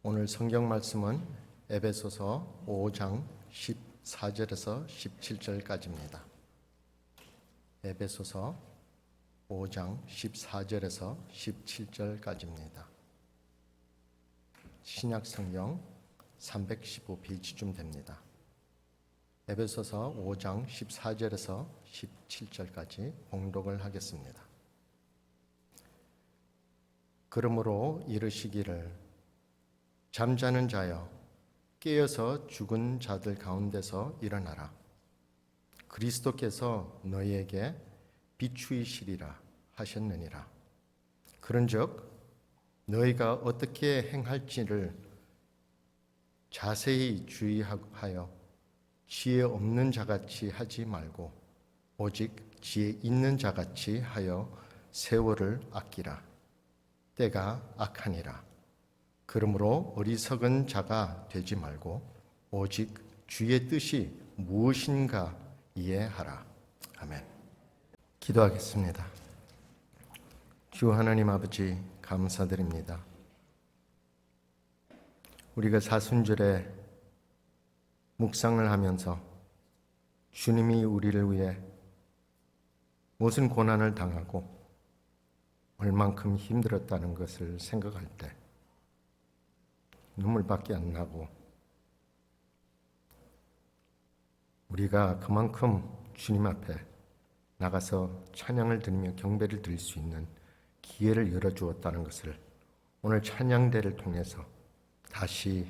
오늘 성경 말씀은 에베소서 5장 14절에서 17절까지입니다. 에베소서 5장 14절에서 17절까지입니다. 신약 성경 315페이지쯤 됩니다. 에베소서 5장 14절에서 17절까지 봉독을 하겠습니다. 그러므로 이르시기를 잠자는 자여 깨어서 죽은 자들 가운데서 일어나라. 그리스도께서 너희에게 비추이시리라 하셨느니라. 그런즉 너희가 어떻게 행할지를 자세히 주의하여 지혜 없는 자같이 하지 말고 오직 지혜 있는 자같이 하여 세월을 아끼라. 때가 악하니라. 그러므로 어리석은 자가 되지 말고 오직 주의 뜻이 무엇인가 이해하라. 아멘. 기도하겠습니다. 주 하나님 아버지 감사드립니다. 우리가 사순절에 묵상을 하면서 주님이 우리를 위해 무슨 고난을 당하고 얼만큼 힘들었다는 것을 생각할 때 눈물밖에 안 나고, 우리가 그만큼 주님 앞에 나가서 찬양을 드리며 경배를 드릴 수 있는 기회를 열어주었다는 것을 오늘 찬양대를 통해서 다시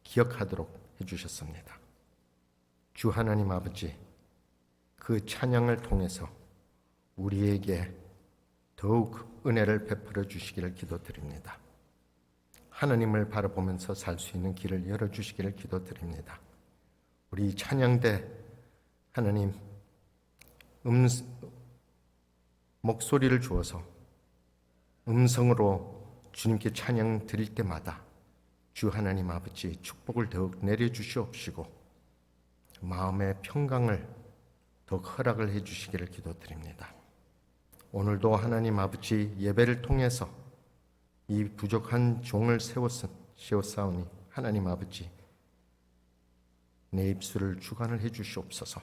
기억하도록 해주셨습니다. 주 하나님 아버지, 그 찬양을 통해서 우리에게 더욱 은혜를 베풀어 주시기를 기도드립니다. 하나님을 바라보면서 살 수 있는 길을 열어주시기를 기도드립니다. 우리 찬양대 하나님 목소리를 주어서 음성으로 주님께 찬양 드릴 때마다 주 하나님 아버지 축복을 더욱 내려주시옵시고 마음의 평강을 더욱 허락을 해주시기를 기도드립니다. 오늘도 하나님 아버지 예배를 통해서 이 부족한 종을 세웠사오니 하나님 아버지 내 입술을 주관을 해주시옵소서.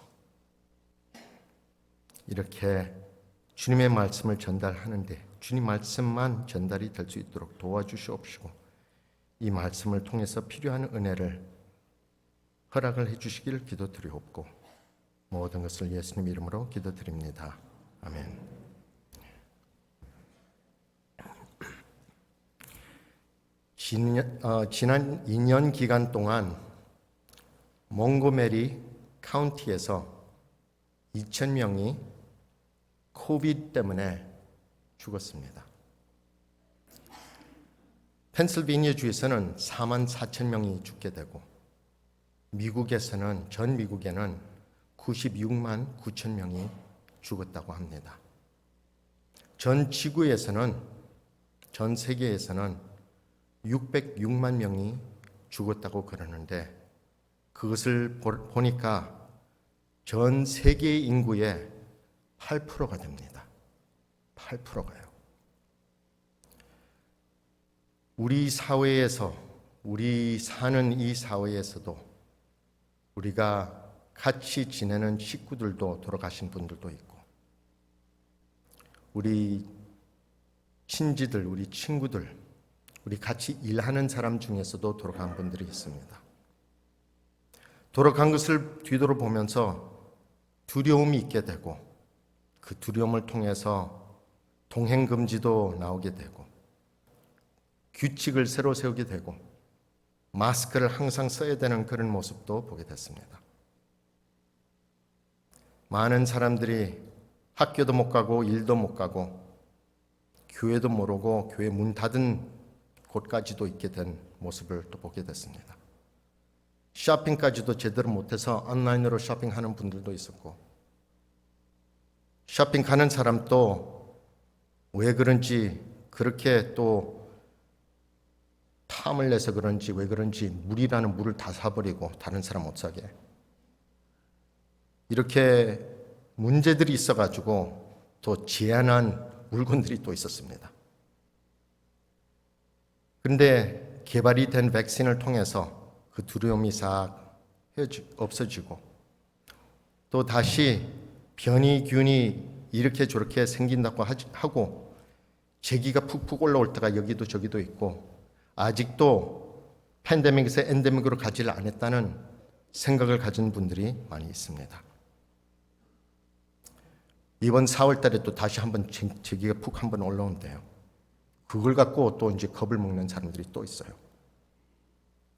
이렇게 주님의 말씀을 전달하는데 주님 말씀만 전달이 될 수 있도록 도와주시옵시고 이 말씀을 통해서 필요한 은혜를 허락을 해주시기를 기도드리옵고 모든 것을 예수님 이름으로 기도드립니다. 아멘. 지난 2년 기간 동안 몽고메리 카운티에서 2,000명이 코비드 때문에 죽었습니다. 펜실베니아 주에서는 44,000명이 죽게 되고 전 미국에는 96만 9천 명이 죽었다고 합니다. 전 지구에서는, 전 세계에서는 606만 명이 죽었다고 그러는데 그것을 보니까 전 세계 인구의 8%가 됩니다. 8%가요. 우리 사회에서, 우리 사는 이 사회에서도 우리가 같이 지내는 식구들도 돌아가신 분들도 있고 우리 친지들, 우리 친구들, 우리 같이 일하는 사람 중에서도 돌아간 분들이 있습니다. 돌아간 것을 뒤돌아보면서 두려움이 있게 되고 그 두려움을 통해서 동행금지도 나오게 되고 규칙을 새로 세우게 되고 마스크를 항상 써야 되는 그런 모습도 보게 됐습니다. 많은 사람들이 학교도 못 가고 일도 못 가고 교회도 모르고 교회 문 닫은 곳까지도 있게 된 모습을 또 보게 됐습니다. 쇼핑까지도 제대로 못해서 온라인으로 쇼핑하는 분들도 있었고 쇼핑 가는 사람도 왜 그런지 그렇게 또 탐을 내서 그런지 왜 그런지 물이라는 물을 다 사버리고 다른 사람 못 사게 이렇게 문제들이 있어가지고 또 제한한 물건들이 또 있었습니다. 그런데 개발이 된 백신을 통해서 그 두려움이 싹 없어지고 또 다시 변이균이 이렇게 저렇게 생긴다고 하고 재기가 푹푹 올라올 때가 여기도 저기도 있고 아직도 팬데믹에서 엔데믹으로 가지를 않았다는 생각을 가진 분들이 많이 있습니다. 이번 4월 달에 또 다시 한번 재기가 푹 한번 올라온대요. 그걸 갖고 또 이제 겁을 먹는 사람들이 또 있어요.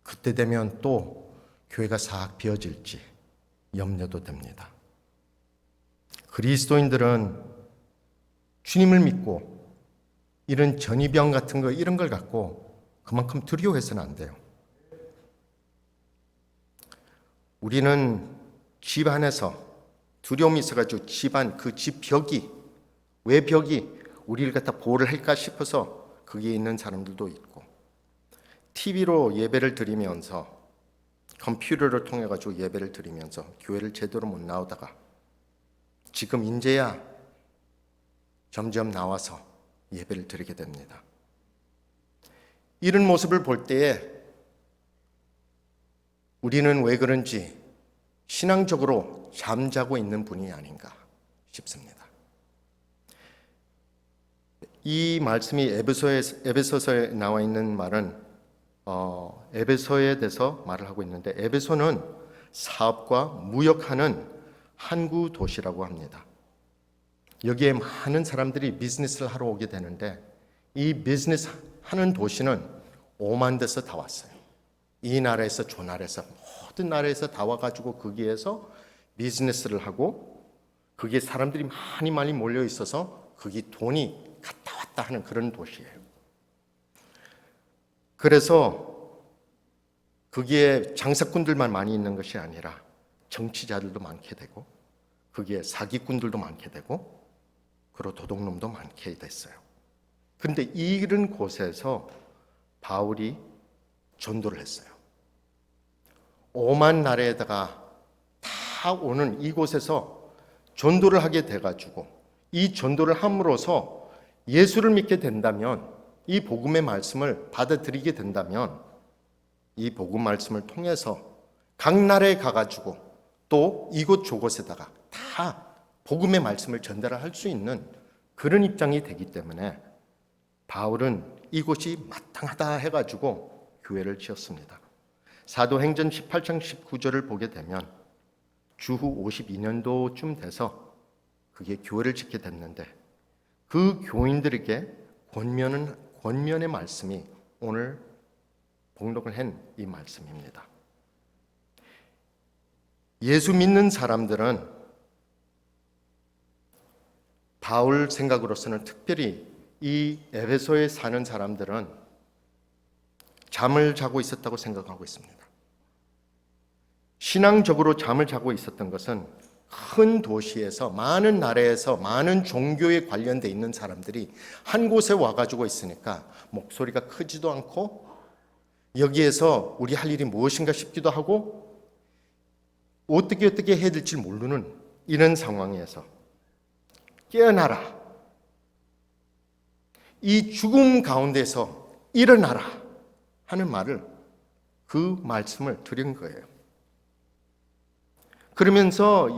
그때 되면 또 교회가 싹 비어질지 염려도 됩니다. 그리스도인들은 주님을 믿고 이런 전이병 같은 거 이런 걸 갖고 그만큼 두려워해서는 안 돼요. 우리는 집 안에서 두려움이 있어가지고 집안 그 집 벽이 왜 벽이 우리를 갖다 보호를 할까 싶어서 거기에 있는 사람들도 있고 TV로 예배를 드리면서 컴퓨터를 통해 가지고 예배를 드리면서 교회를 제대로 못 나오다가 지금 이제야 점점 나와서 예배를 드리게 됩니다. 이런 모습을 볼 때에 우리는 왜 그런지 신앙적으로 잠자고 있는 분이 아닌가 싶습니다. 이 말씀이 에베소서에 나와 있는 말은 에베소에 대해서 말을 하고 있는데 에베소는 사업과 무역하는 항구 도시라고 합니다. 여기에 많은 사람들이 비즈니스를 하러 오게 되는데 이 비즈니스 하는 도시는 오만 데서 다 왔어요. 이 나라에서 저 나라에서 모든 나라에서 다 와가지고 거기에서 비즈니스를 하고 거기에 사람들이 많이 몰려 있어서 거기 돈이 갔다 왔다 하는 그런 도시예요. 그래서 거기에 장사꾼들만 많이 있는 것이 아니라 정치자들도 많게 되고 거기에 사기꾼들도 많게 되고 그리고 도둑놈도 많게 됐어요. 그런데 이런 곳에서 바울이 전도를 했어요. 오만 나라에다가 다 오는 이곳에서 전도를 하게 돼가지고 이 전도를 함으로써 예수를 믿게 된다면 이 복음의 말씀을 받아들이게 된다면 이 복음 말씀을 통해서 각 나라에 가가지고 또 이곳 저곳에다가 다 복음의 말씀을 전달할 수 있는 그런 입장이 되기 때문에 바울은 이곳이 마땅하다 해가지고 교회를 지었습니다. 사도행전 18장 19절을 보게 되면 주후 52년도쯤 돼서 그게 교회를 짓게 됐는데 그 교인들에게 권면의 말씀이 오늘 봉독을 한 이 말씀입니다. 예수 믿는 사람들은 바울 생각으로서는 특별히 이 에베소에 사는 사람들은 잠을 자고 있었다고 생각하고 있습니다. 신앙적으로 잠을 자고 있었던 것은 큰 도시에서 많은 나라에서 많은 종교에 관련돼 있는 사람들이 한 곳에 와가지고 있으니까 목소리가 크지도 않고 여기에서 우리 할 일이 무엇인가 싶기도 하고 어떻게 해야 될지 모르는 이런 상황에서 깨어나라. 이 죽음 가운데서 일어나라 하는 말을 그 말씀을 드린 거예요. 그러면서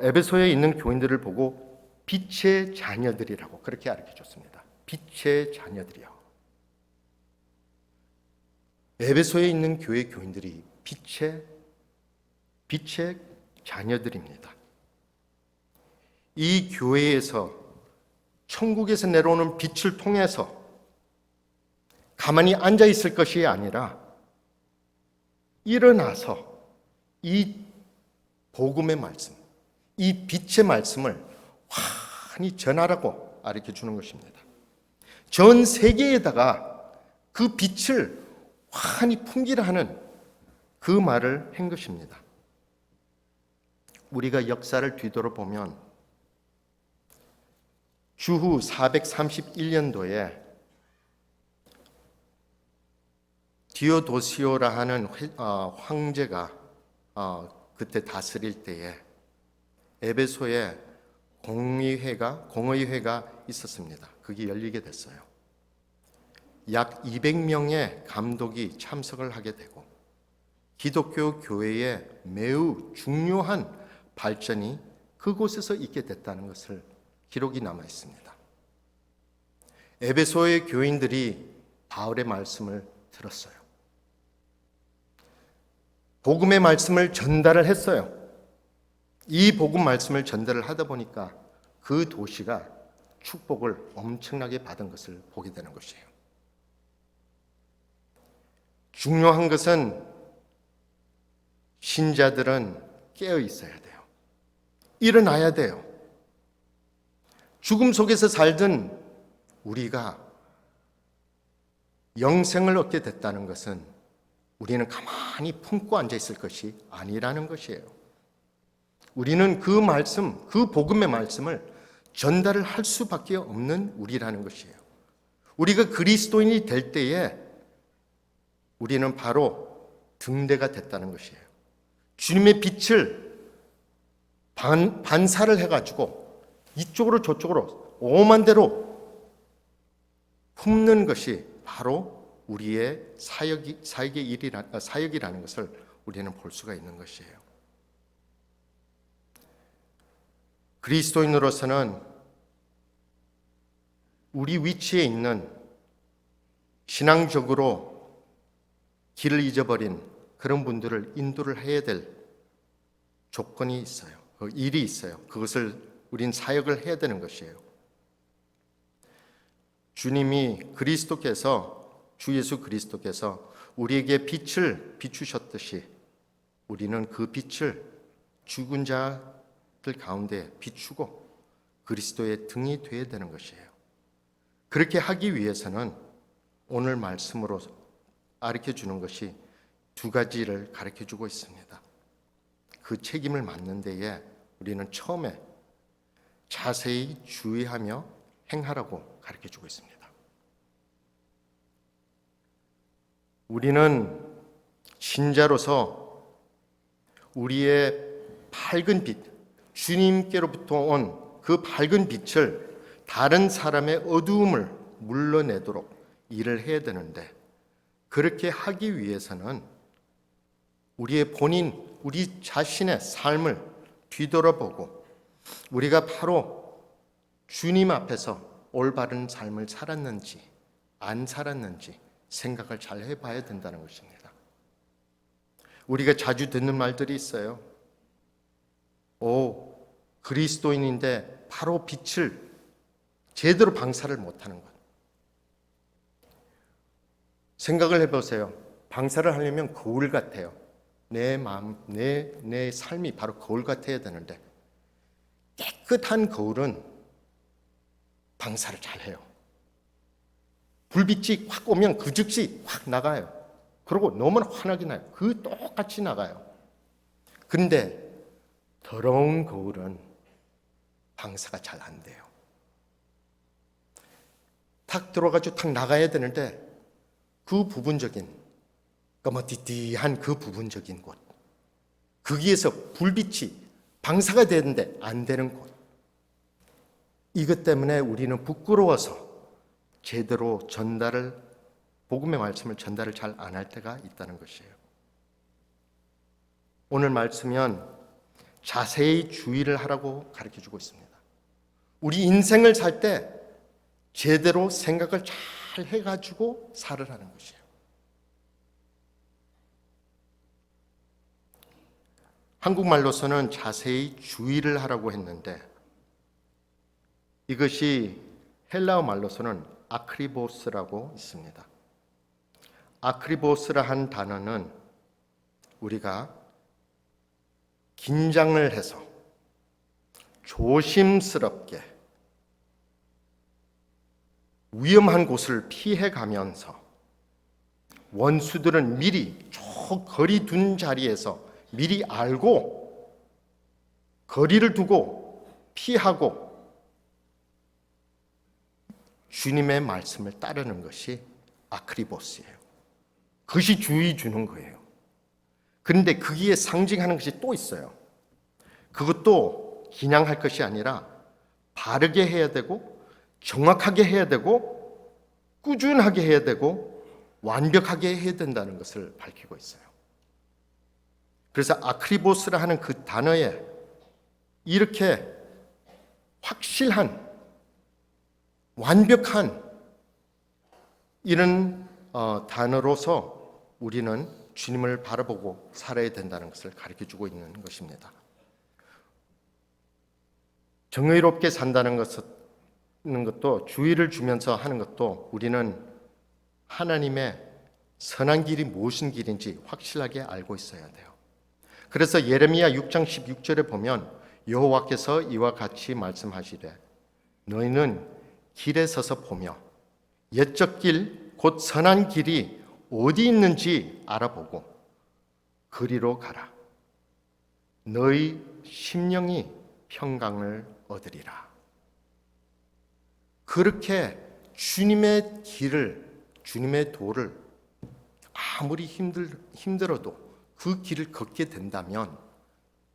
에베소에 있는 교인들을 보고 빛의 자녀들이라고 그렇게 가르쳐줬습니다. 빛의 자녀들이요. 에베소에 있는 교회 교인들이 빛의 자녀들입니다. 이 교회에서 천국에서 내려오는 빛을 통해서 가만히 앉아 있을 것이 아니라 일어나서 이 복음의 말씀, 이 빛의 말씀을 환히 전하라고 가르쳐 주는 것입니다. 전 세계에다가 그 빛을 환히 풍기라 하는 그 말을 한 것입니다. 우리가 역사를 뒤돌아보면 주후 431년도에 디오도시오라 하는 황제가 그때 다스릴 때에 에베소에 공의회가 있었습니다. 그게 열리게 됐어요. 약 200명의 감독이 참석을 하게 되고 기독교 교회의 매우 중요한 발전이 그곳에서 있게 됐다는 것을 기록이 남아 있습니다. 에베소의 교인들이 바울의 말씀을 들었어요. 복음의 말씀을 전달을 했어요. 이 복음 말씀을 전달을 하다 보니까 그 도시가 축복을 엄청나게 받은 것을 보게 되는 것이에요. 중요한 것은 신자들은 깨어 있어야 돼요. 일어나야 돼요. 죽음 속에서 살던 우리가 영생을 얻게 됐다는 것은 우리는 가만히 품고 앉아 있을 것이 아니라는 것이에요. 우리는 그 말씀, 그 복음의 말씀을 전달을 할 수밖에 없는 우리라는 것이에요. 우리가 그리스도인이 될 때에 우리는 바로 등대가 됐다는 것이에요. 주님의 빛을 반사를 해가지고 이쪽으로 저쪽으로 오만 대로 품는 것이 바로 우리의 사역이라는 것을 우리는 볼 수가 있는 것이에요. 그리스도인으로서는 우리 위치에 있는 신앙적으로 길을 잊어버린 그런 분들을 인도를 해야 될 조건이 있어요. 일이 있어요. 그것을 우린 사역을 해야 되는 것이에요. 주님이 주 예수 그리스도께서 우리에게 빛을 비추셨듯이 우리는 그 빛을 죽은 자들 가운데 비추고 그리스도의 등이 되어야 되는 것이에요. 그렇게 하기 위해서는 오늘 말씀으로 가르쳐 주는 것이 두 가지를 가르쳐 주고 있습니다. 그 책임을 맡는 데에 우리는 처음에 자세히 주의하며 행하라고 가르쳐 주고 있습니다. 우리는 신자로서 우리의 밝은 빛, 주님께로부터 온 그 밝은 빛을 다른 사람의 어두움을 물러내도록 일을 해야 되는데, 그렇게 하기 위해서는 우리의 우리 자신의 삶을 뒤돌아보고 우리가 바로 주님 앞에서 올바른 삶을 살았는지 안 살았는지 생각을 잘 해봐야 된다는 것입니다. 우리가 자주 듣는 말들이 있어요. 그리스도인인데 바로 빛을 제대로 방사를 못하는 것. 생각을 해보세요. 방사를 하려면 거울 같아요. 내 마음, 내 삶이 바로 거울 같아야 되는데 깨끗한 거울은 방사를 잘해요. 불빛이 확 오면 그 즉시 확 나가요. 그리고 너무나 환하게 나요. 그 똑같이 나가요. 그런데 더러운 거울은 방사가 잘 안 돼요. 탁 들어가지고 탁 나가야 되는데 그 부분적인 까마띠띠한 그 부분적인 곳, 거기에서 불빛이 방사가 되는데 안 되는 곳, 이것 때문에 우리는 부끄러워서 제대로 복음의 말씀을 전달을 잘 안 할 때가 있다는 것이에요. 오늘 말씀은 자세히 주의를 하라고 가르쳐주고 있습니다. 우리 인생을 살 때 제대로 생각을 잘 해가지고 살으라는 것이에요. 한국말로서는 자세히 주의를 하라고 했는데 이것이 헬라어 말로서는 아크리보스라고 있습니다. 아크리보스라 한 단어는 우리가 긴장을 해서 조심스럽게 위험한 곳을 피해 가면서 원수들은 미리 저 거리 둔 자리에서 미리 알고 거리를 두고 피하고 주님의 말씀을 따르는 것이 아크리보스예요. 그것이 주의 주는 거예요. 그런데 거기에 상징하는 것이 또 있어요. 그것도 그냥 할 것이 아니라 바르게 해야 되고 정확하게 해야 되고 꾸준하게 해야 되고 완벽하게 해야 된다는 것을 밝히고 있어요. 그래서 아크리보스라 하는 그 단어에 이렇게 확실한 완벽한 이런 단어로서 우리는 주님을 바라보고 살아야 된다는 것을 가르쳐주고 있는 것입니다. 정의롭게 산다는 것도 주의를 주면서 하는 것도 우리는 하나님의 선한 길이 무엇인 길인지 확실하게 알고 있어야 돼요. 그래서 예레미야 6장 16절에 보면 여호와께서 이와 같이 말씀하시되 너희는 길에 서서 보며 옛적 길 곧 선한 길이 어디 있는지 알아보고 그리로 가라. 너희 심령이 평강을 얻으리라. 그렇게 주님의 길을, 주님의 도를 아무리 힘들어도 그 길을 걷게 된다면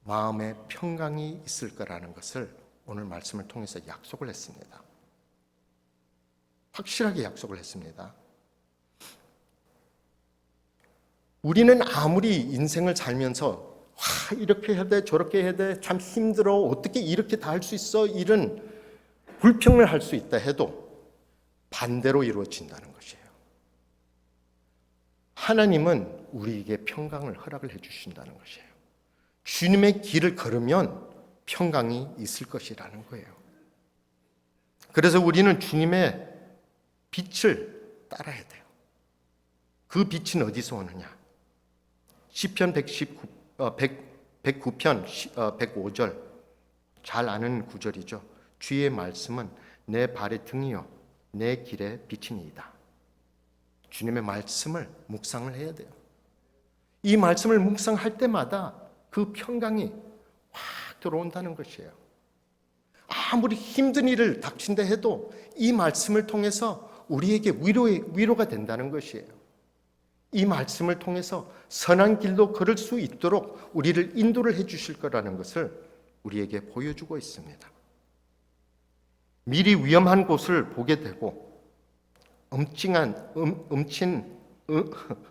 마음에 평강이 있을 거라는 것을 오늘 말씀을 통해서 약속을 했습니다. 확실하게 약속을 했습니다. 우리는 아무리 인생을 살면서 이렇게 해야 돼, 저렇게 해야 돼, 참 힘들어, 어떻게 이렇게 다 할 수 있어, 이런 불평을 할 수 있다 해도 반대로 이루어진다는 것이에요. 하나님은 우리에게 평강을 허락을 해주신다는 것이에요. 주님의 길을 걸으면 평강이 있을 것이라는 거예요. 그래서 우리는 주님의 빛을 따라야 돼요. 그 빛은 어디서 오느냐? 시편 109편 105절 잘 아는 구절이죠. 주의 말씀은 내 발의 등이요 내 길의 빛이니이다. 주님의 말씀을 묵상을 해야 돼요. 이 말씀을 묵상할 때마다 그 평강이 확 들어온다는 것이에요. 아무리 힘든 일을 닥친다 해도 이 말씀을 통해서 우리에게 위로가 된다는 것이에요. 이 말씀을 통해서 선한 길로 걸을 수 있도록 우리를 인도를 해 주실 거라는 것을 우리에게 보여주고 있습니다. 미리 위험한 곳을 보게 되고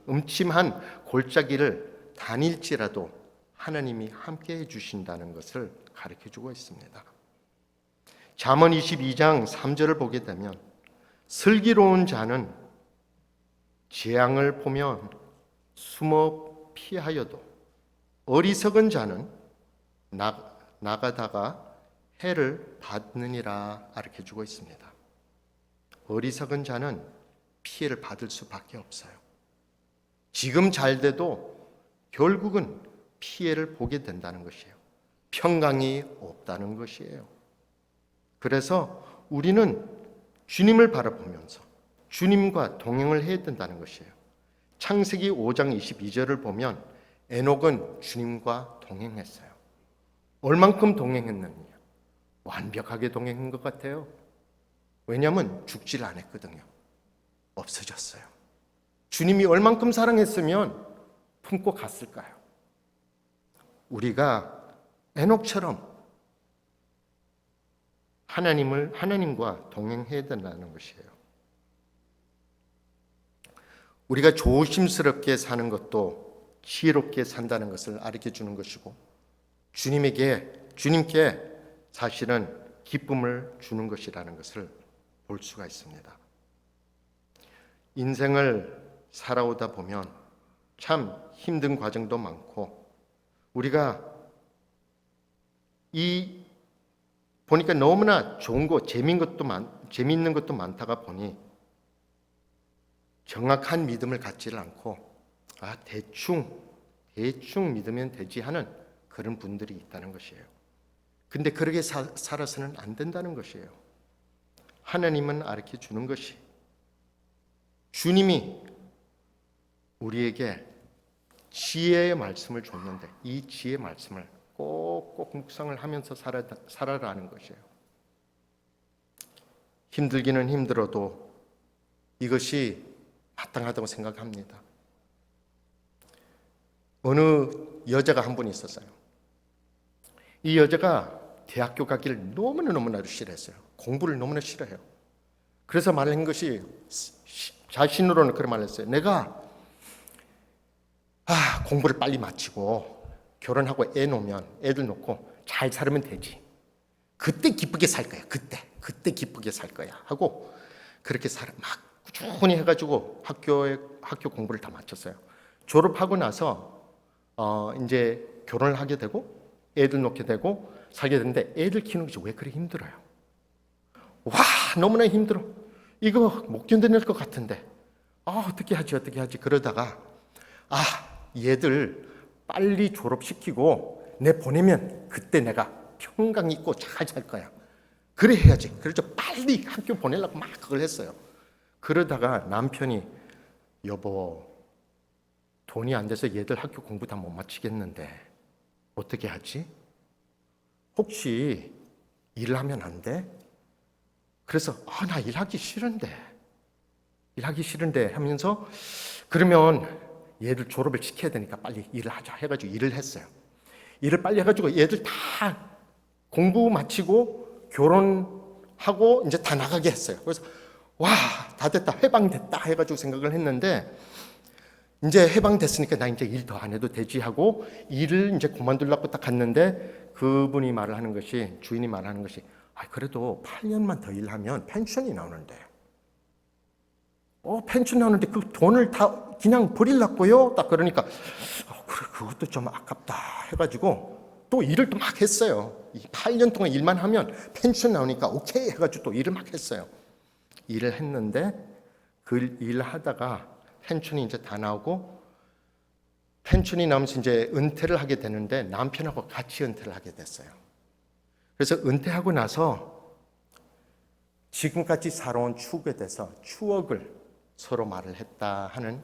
음침한 골짜기를 다닐지라도 하나님이 함께 해 주신다는 것을 가르쳐 주고 있습니다. 잠언 22장 3절을 보게 되면 슬기로운 자는 재앙을 보면 숨어 피하여도 어리석은 자는 나가다가 해를 받느니라 가르쳐 주고 있습니다. 어리석은 자는 피해를 받을 수밖에 없어요. 지금 잘 돼도 결국은 피해를 보게 된다는 것이에요. 평강이 없다는 것이에요. 그래서 우리는 주님을 바라보면서 주님과 동행을 해야 된다는 것이에요. 창세기 5장 22절을 보면 에녹은 주님과 동행했어요. 얼만큼 동행했느냐? 완벽하게 동행한 것 같아요. 왜냐하면 죽질 않았거든요. 없어졌어요. 주님이 얼만큼 사랑했으면 품고 갔을까요? 우리가 에녹처럼 하나님과 동행해야 된다는 것이에요. 우리가 조심스럽게 사는 것도 지혜롭게 산다는 것을 가르쳐 주는 것이고 주님께 사실은 기쁨을 주는 것이라는 것을 볼 수가 있습니다. 인생을 살아오다 보면 참 힘든 과정도 많고 우리가 보니까 너무나 좋은 거 재미있는 것도 많다가 보니 정확한 믿음을 갖지를 않고 대충 믿으면 되지 하는 그런 분들이 있다는 것이에요. 근데 그렇게 살아서는 안 된다는 것이에요. 하나님은 가르쳐 주는 것이 주님이 우리에게 지혜의 말씀을 줬는데 이 지혜의 말씀을 꼭 묵상을 하면서 살아라는 것이에요. 힘들기는 힘들어도 이것이 마땅하다고 생각합니다. 어느 여자가 한 분 있었어요. 이 여자가 대학교 가기를 너무나도 싫어했어요. 공부를 너무나 싫어해요. 그래서 말한 것이 자신으로는 그런 말을 했어요. 내가 공부를 빨리 마치고 결혼하고 애 놓으면 애들 놓고 잘 살면 되지. 그때 기쁘게 살 거야. 그때 기쁘게 살 거야 하고 그렇게 막 꾸준히 해가지고 학교 공부를 다 마쳤어요. 졸업하고 나서 이제 결혼을 하게 되고 애들 놓게 되고 살게 되는데 애들 키우는 것이 왜 그렇게 힘들어요? 와, 너무나 힘들어. 이거 못 견뎌낼 것 같은데 어떻게 하지 그러다가 얘들 빨리 졸업시키고 내 보내면 그때 내가 평강 있고 잘 살 거야. 그래 해야지. 그래서 빨리 학교 보내려고 막 그걸 했어요. 그러다가 남편이 여보 돈이 안 돼서 얘들 학교 공부 다 못 마치겠는데 어떻게 하지? 혹시 일을 하면 안 돼? 그래서 나 일하기 싫은데 하면서 그러면 얘들 졸업을 시켜야 되니까 빨리 일을 하자 해가지고 일을 했어요. 일을 빨리 해가지고 얘들 다 공부 마치고 결혼하고 이제 다 나가게 했어요. 그래서 와, 다 됐다, 해방됐다 해가지고 생각을 했는데 이제 해방됐으니까 나 이제 일 더 안 해도 되지 하고 일을 이제 그만두려고 딱 갔는데 그분이 말을 하는 것이 주인이 말하는 것이 그래도 8년만 더 일하면 펜션이 나오는데 펜션 나오는데 그 돈을 다 그냥 버리려고요? 딱 그러니까 그래 그것도 좀 아깝다 해가지고 또 일을 또 막 했어요. 8년 동안 일만 하면 펜션 나오니까 오케이 해가지고 또 일을 막 했어요. 일을 했는데 그 일을 하다가 펜션이 이제 다 나오고 펜션이 나오면서 이제 은퇴를 하게 되는데 남편하고 같이 은퇴를 하게 됐어요. 그래서 은퇴하고 나서 지금까지 살아온 추억에 대해서 추억을 서로 말을 했다 하는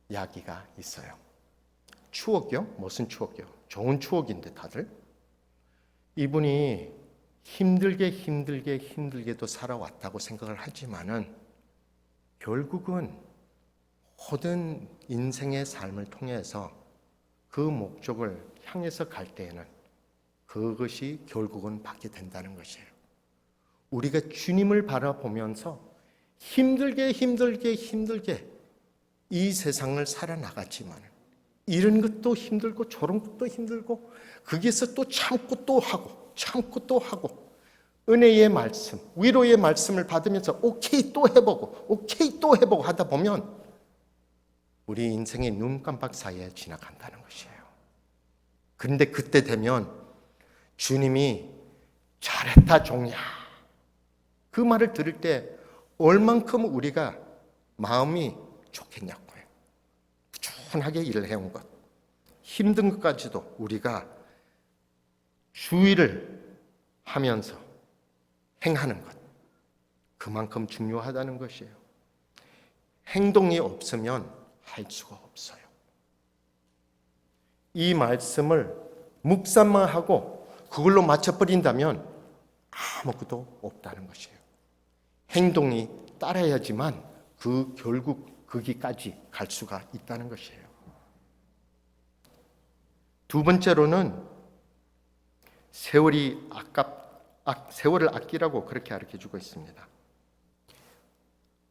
이야기가 있어요. 추억이요? 무슨 추억이요? 좋은 추억인데 다들 이분이 힘들게도 살아왔다고 생각을 하지만은 결국은 모든 인생의 삶을 통해서 그 목적을 향해서 갈 때에는 그것이 결국은 받게 된다는 것이에요. 우리가 주님을 바라보면서 힘들게 이 세상을 살아나갔지만 이런 것도 힘들고 저런 것도 힘들고 거기에서 또 참고 또 하고 은혜의 말씀, 위로의 말씀을 받으면서 오케이 또 해보고 하다 보면 우리 인생의 눈 깜빡 사이에 지나간다는 것이에요. 그런데 그때 되면 주님이 잘했다 종이야 그 말을 들을 때 얼만큼 우리가 마음이 좋겠냐고요. 꾸준하게 일을 해온 것, 힘든 것까지도 우리가 주의를 하면서 행하는 것, 그만큼 중요하다는 것이에요. 행동이 없으면 할 수가 없어요. 이 말씀을 묵상만 하고 그걸로 맞춰버린다면 아무것도 없다는 것이에요. 행동이 따라야지만 결국 거기까지 갈 수가 있다는 것이에요. 두 번째로는 세월을 아끼라고 그렇게 가르쳐주고 있습니다.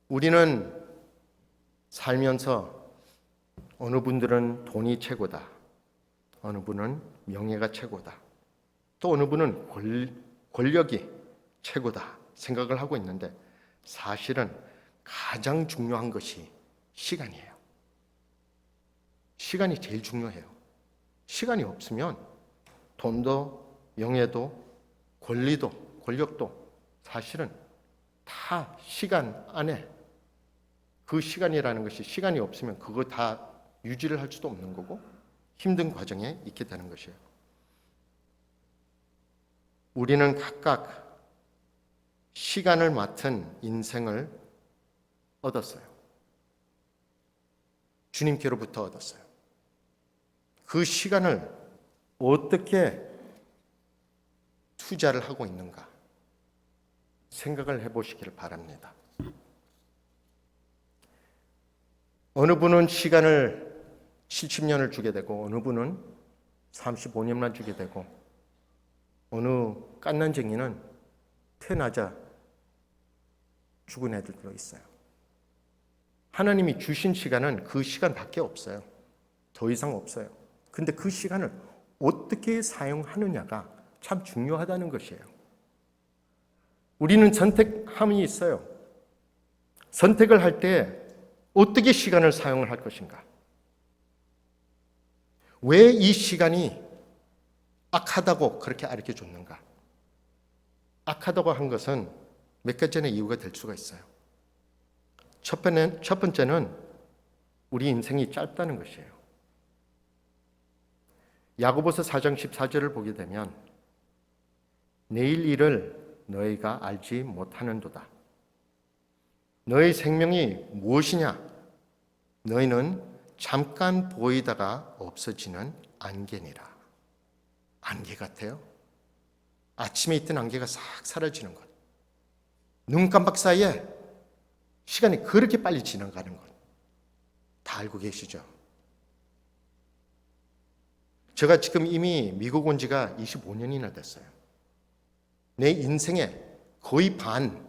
우리는 살면서 어느 분들은 돈이 최고다, 어느 분은 명예가 최고다, 또 어느 분은 권력이 최고다 생각을 하고 있는데 사실은 가장 중요한 것이 시간이에요. 시간이 제일 중요해요. 시간이 없으면 돈도 명예도 권력도 사실은 다 시간 안에 그 시간이라는 것이 시간이 없으면 그거 다 유지를 할 수도 없는 거고 힘든 과정에 있게 되는 것이에요. 우리는 각각 시간을 맡은 인생을 얻었어요. 주님께로부터 얻었어요. 그 시간을 어떻게 투자를 하고 있는가 생각을 해보시기를 바랍니다. 어느 분은 시간을 70년을 주게 되고 어느 분은 35년만 주게 되고 어느 깐난쟁이는 태어나자 죽은 애들도 있어요. 하나님이 주신 시간은 그 시간밖에 없어요. 더 이상 없어요. 근데 그 시간을 어떻게 사용하느냐가 참 중요하다는 것이에요. 우리는 선택함이 있어요. 선택을 할 때 어떻게 시간을 사용을 할 것인가? 왜 이 시간이 악하다고 그렇게 가르쳐 줬는가? 악하다고 한 것은 몇 가지의 이유가 될 수가 있어요. 첫 번째는 우리 인생이 짧다는 것이에요. 야고보서 4장 14절을 보게 되면 내일 일을 너희가 알지 못하는도다. 너희 생명이 무엇이냐? 너희는 잠깐 보이다가 없어지는 안개니라. 안개 같아요. 아침에 있던 안개가 싹 사라지는 것. 눈 깜박 사이에 시간이 그렇게 빨리 지나가는 것. 다 알고 계시죠? 제가 지금 이미 미국 온 지가 25년이나 됐어요. 내 인생의 거의 반,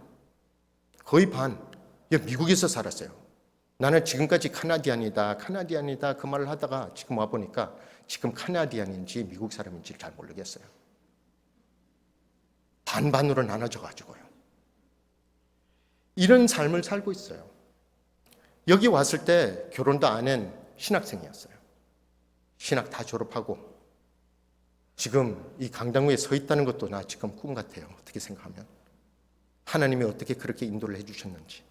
미국에서 살았어요. 나는 지금까지 카나디안이다 그 말을 하다가 지금 와보니까 지금 카나디안인지 미국 사람인지 잘 모르겠어요. 반반으로 나눠져가지고요. 이런 삶을 살고 있어요. 여기 왔을 때 결혼도 안 한 신학생이었어요. 신학 다 졸업하고 지금 이 강당위에 서 있다는 것도 나 지금 꿈 같아요. 어떻게 생각하면. 하나님이 어떻게 그렇게 인도를 해주셨는지.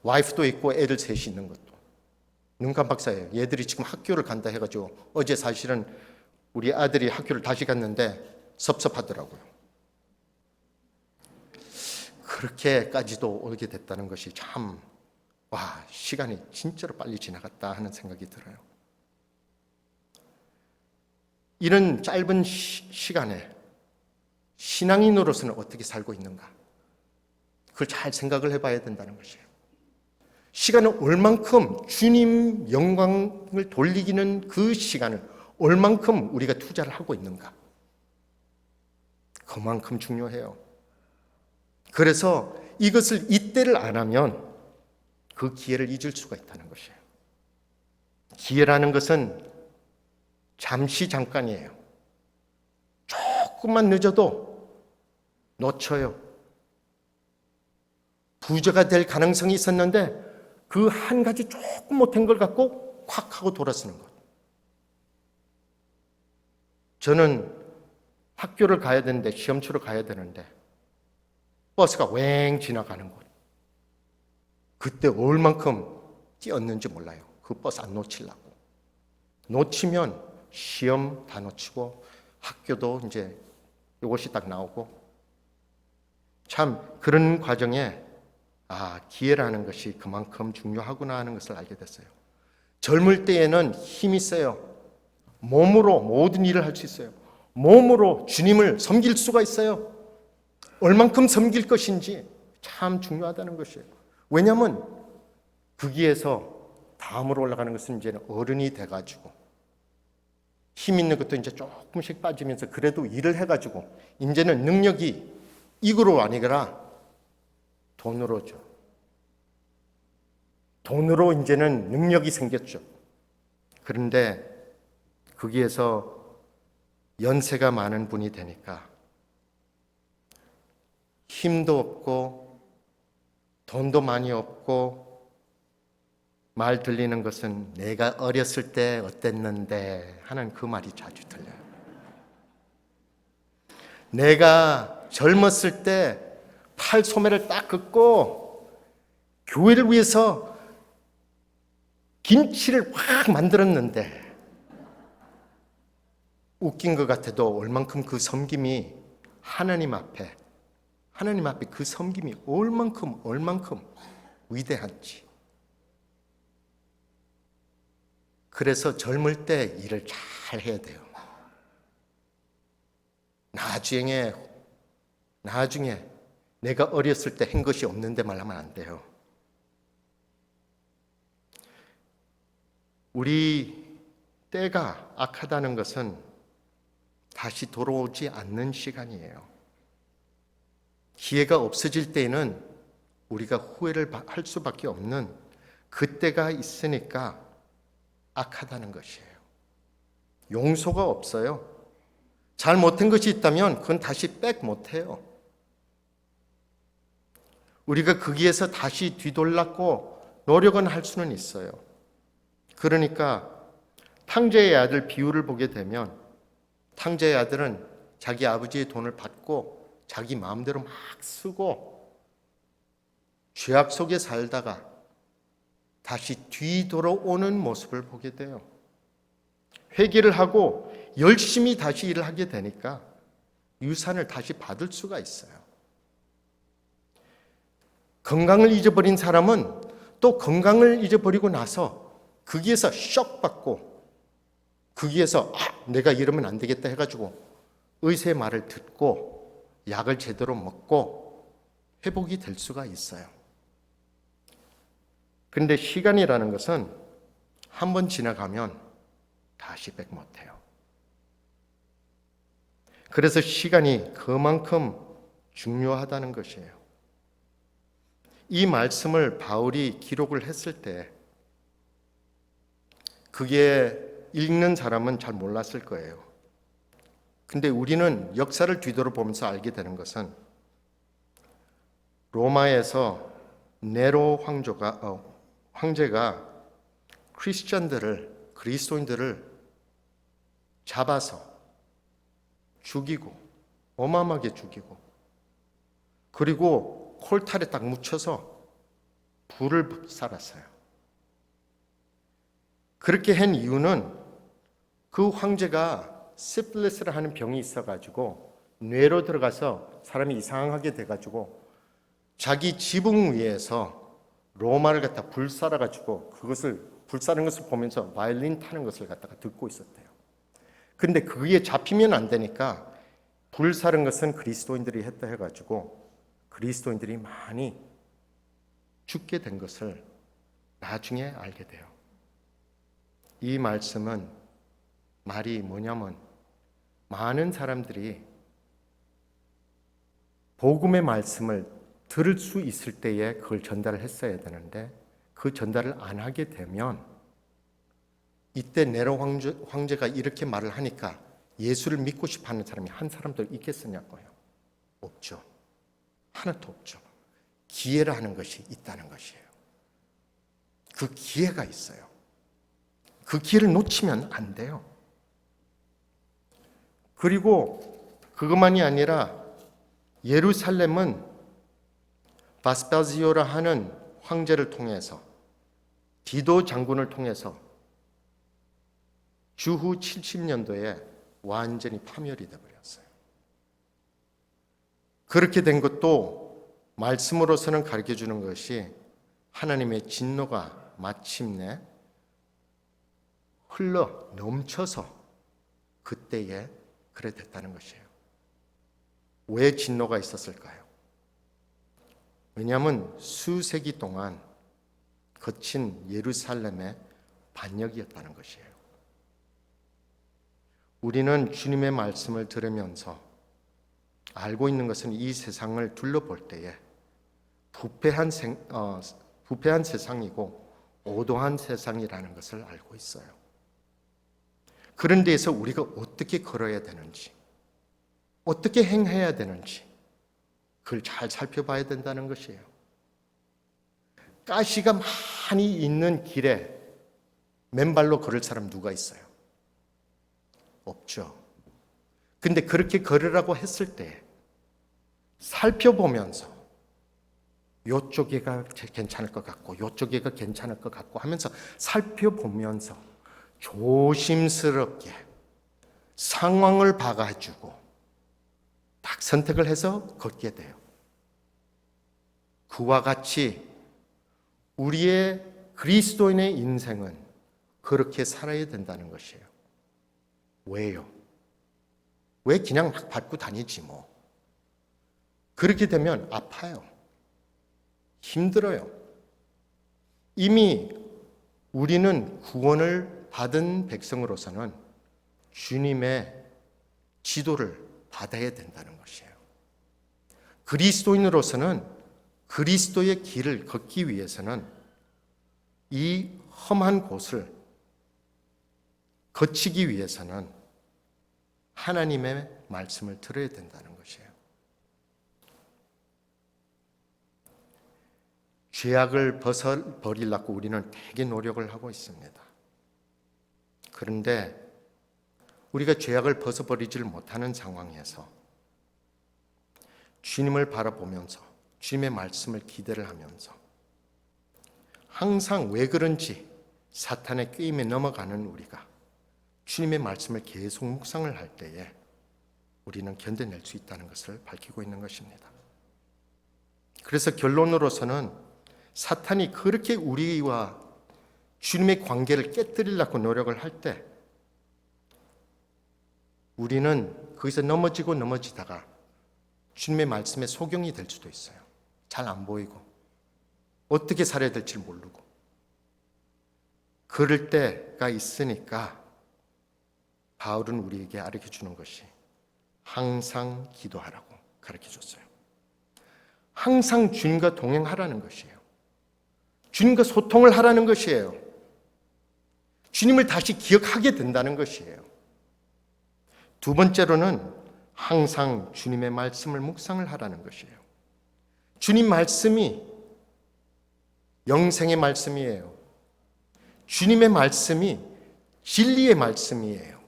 와이프도 있고 애들 셋이 있는 것도. 눈 깜박 사이에 얘들이 지금 학교를 간다 해가지고 어제 사실은 우리 아들이 학교를 다시 갔는데 섭섭하더라고요. 그렇게까지도 오게 됐다는 것이 참, 시간이 진짜로 빨리 지나갔다 하는 생각이 들어요. 이런 짧은 시간에 신앙인으로서는 어떻게 살고 있는가? 그걸 잘 생각을 해봐야 된다는 것이에요. 시간은 얼만큼 주님 영광을 돌리기는 그 시간을 얼만큼 우리가 투자를 하고 있는가? 그만큼 중요해요. 그래서 이것을 이때를 안 하면 그 기회를 잊을 수가 있다는 것이에요. 기회라는 것은 잠시 잠깐이에요. 조금만 늦어도 놓쳐요. 부자가 될 가능성이 있었는데 그 한 가지 조금 못한 걸 갖고 콱 하고 돌아서는 것. 저는 학교를 가야 되는데 시험 치러 가야 되는데 버스가 왱 지나가는 곳. 그때 얼만큼 뛰었는지 몰라요. 그 버스 안 놓치려고. 놓치면 시험 다 놓치고 학교도 이제 이것이 딱 나오고 참 그런 과정에 기회라는 것이 그만큼 중요하구나 하는 것을 알게 됐어요. 젊을 때에는 힘이 세요. 몸으로 모든 일을 할 수 있어요. 몸으로 주님을 섬길 수가 있어요. 얼만큼 섬길 것인지 참 중요하다는 것이에요. 왜냐하면 거기에서 다음으로 올라가는 것은 이제는 어른이 돼가지고 힘 있는 것도 이제 조금씩 빠지면서 그래도 일을 해가지고 이제는 능력이 이거로 아니라 돈으로죠. 돈으로 이제는 능력이 생겼죠. 그런데 거기에서 연세가 많은 분이 되니까 힘도 없고 돈도 많이 없고 말 들리는 것은 내가 어렸을 때 어땠는데 하는 그 말이 자주 들려요. 내가 젊었을 때 팔 소매를 딱 긋고 교회를 위해서 김치를 확 만들었는데 웃긴 것 같아도 얼만큼 그 섬김이 하나님 앞에 그 섬김이 얼만큼 위대한지. 그래서 젊을 때 일을 잘 해야 돼요. 나중에 내가 어렸을 때 한 것이 없는데 말하면 안 돼요. 우리 때가 악하다는 것은 다시 돌아오지 않는 시간이에요. 기회가 없어질 때에는 우리가 후회를 할 수밖에 없는 그때가 있으니까 악하다는 것이에요. 용서가 없어요. 잘못한 것이 있다면 그건 다시 백 못해요. 우리가 거기에서 다시 뒤돌았고 노력은 할 수는 있어요. 그러니까 탕자의 아들 비유를 보게 되면 탕자의 아들은 자기 아버지의 돈을 받고 자기 마음대로 막 쓰고 죄악 속에 살다가 다시 뒤돌아오는 모습을 보게 돼요. 회개를 하고 열심히 다시 일을 하게 되니까 유산을 다시 받을 수가 있어요. 건강을 잊어버린 사람은 또 건강을 잊어버리고 나서 거기에서 shock 받고 거기에서 내가 이러면 안 되겠다 해가지고 의사의 말을 듣고 약을 제대로 먹고 회복이 될 수가 있어요. 그런데 시간이라는 것은 한 번 지나가면 다시 백 못해요. 그래서 시간이 그만큼 중요하다는 것이에요. 이 말씀을 바울이 기록을 했을 때 그게 읽는 사람은 잘 몰랐을 거예요. 근데 우리는 역사를 뒤돌아보면서 알게 되는 것은 로마에서 네로 황제가 그리스도인들을 잡아서 죽이고 어마어마하게 죽이고 그리고 콜탈에 딱 묻혀서 불을 살았어요. 그렇게 한 이유는 그 황제가 시필리스를 하는 병이 있어가지고 뇌로 들어가서 사람이 이상하게 돼가지고 자기 지붕 위에서 로마를 갖다 불살아가지고 그것을 불사는 것을 보면서 바이올린 타는 것을 갖다가 듣고 있었대요. 그런데 그게 잡히면 안 되니까 불사른 것은 그리스도인들이 했다 해가지고 그리스도인들이 많이 죽게 된 것을 나중에 알게 돼요. 이 말씀은 말이 뭐냐면 많은 사람들이 복음의 말씀을 들을 수 있을 때에 그걸 전달을 했어야 되는데 그 전달을 안 하게 되면 이때 네로 황제가 이렇게 말을 하니까 예수를 믿고 싶어하는 사람이 한 사람도 있겠느냐고요. 없죠. 하나도 없죠. 기회라는 것이 있다는 것이에요. 그 기회가 있어요. 그 기회를 놓치면 안 돼요. 그리고 그것만이 아니라 예루살렘은 바스파지오라 하는 황제를 통해서 디도 장군을 통해서 주후 70년도에 완전히 파멸이 되어버렸어요. 그렇게 된 것도 말씀으로서는 가르쳐주는 것이 하나님의 진노가 마침내 흘러 넘쳐서 그때에 그래 됐다는 것이에요. 왜 진노가 있었을까요? 왜냐하면 수세기 동안 거친 예루살렘의 반역이었다는 것이에요. 우리는 주님의 말씀을 들으면서 알고 있는 것은 이 세상을 둘러볼 때에 부패한 세상이고 오도한 세상이라는 것을 알고 있어요. 그런 데에서 우리가 어떻게 걸어야 되는지, 어떻게 행해야 되는지 그걸 잘 살펴봐야 된다는 것이에요. 가시가 많이 있는 길에 맨발로 걸을 사람 누가 있어요? 없죠. 근데 그렇게 걸으라고 했을 때 살펴보면서 요쪽에가 괜찮을 것 같고 요쪽에가 괜찮을 것 같고 하면서 살펴보면서 조심스럽게 상황을 봐가지고 딱 선택을 해서 걷게 돼요. 그와 같이 우리의 그리스도인의 인생은 그렇게 살아야 된다는 것이에요. 왜요? 왜 그냥 막 밟고 다니지 뭐. 그렇게 되면 아파요. 힘들어요. 이미 우리는 구원을 받은 백성으로서는 주님의 지도를 받아야 된다는 것이에요. 그리스도인으로서는 그리스도의 길을 걷기 위해서는 이 험한 곳을 거치기 위해서는 하나님의 말씀을 들어야 된다는 것이에요. 죄악을 벗어버리려고 우리는 되게 노력을 하고 있습니다. 그런데 우리가 죄악을 벗어버리지를 못하는 상황에서 주님을 바라보면서 주님의 말씀을 기대를 하면서 항상 왜 그런지 사탄의 꾀임에 넘어가는 우리가 주님의 말씀을 계속 묵상을 할 때에 우리는 견뎌낼 수 있다는 것을 밝히고 있는 것입니다. 그래서 결론으로서는 사탄이 그렇게 우리와 주님의 관계를 깨뜨리려고 노력을 할 때 우리는 거기서 넘어지다가 주님의 말씀에 소경이 될 수도 있어요. 잘 안 보이고 어떻게 살아야 될지 모르고 그럴 때가 있으니까 바울은 우리에게 가르쳐주는 것이 항상 기도하라고 가르쳐줬어요. 항상 주님과 동행하라는 것이에요. 주님과 소통을 하라는 것이에요. 주님을 다시 기억하게 된다는 것이에요. 두 번째로는 항상 주님의 말씀을 묵상을 하라는 것이에요. 주님 말씀이 영생의 말씀이에요. 주님의 말씀이 진리의 말씀이에요.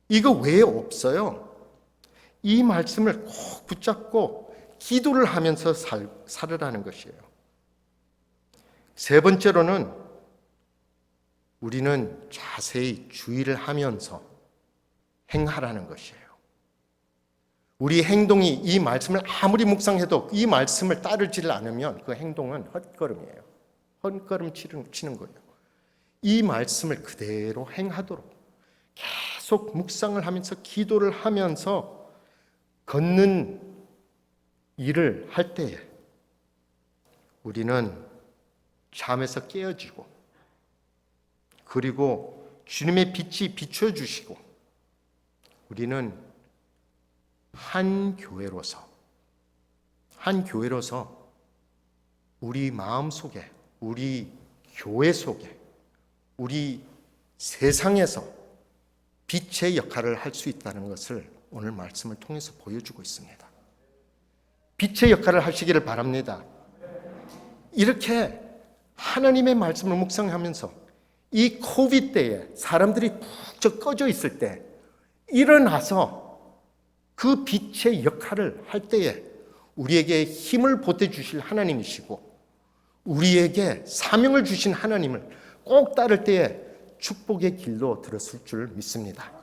이거 왜 없어요? 이 말씀을 꼭 붙잡고 기도를 하면서 살으라는 것이에요. 세 번째로는 우리는 자세히 주의를 하면서 행하라는 것이에요. 우리 행동이 이 말씀을 아무리 묵상해도 이 말씀을 따르지를 않으면 그 행동은 헛걸음이에요. 헛걸음 치는 거예요. 이 말씀을 그대로 행하도록 계속 묵상을 하면서 기도를 하면서 걷는 일을 할 때에 우리는 잠에서 깨어지고 그리고 주님의 빛이 비춰주시고 우리는 한 교회로서 우리 마음 속에 우리 교회 속에 우리 세상에서 빛의 역할을 할 수 있다는 것을 오늘 말씀을 통해서 보여주고 있습니다. 빛의 역할을 하시기를 바랍니다. 이렇게 하나님의 말씀을 묵상하면서 이 코비드 때에 사람들이 푹 꺼져 있을 때 일어나서 그 빛의 역할을 할 때에 우리에게 힘을 보태주실 하나님이시고 우리에게 사명을 주신 하나님을 꼭 따를 때에 축복의 길로 들었을 줄 믿습니다.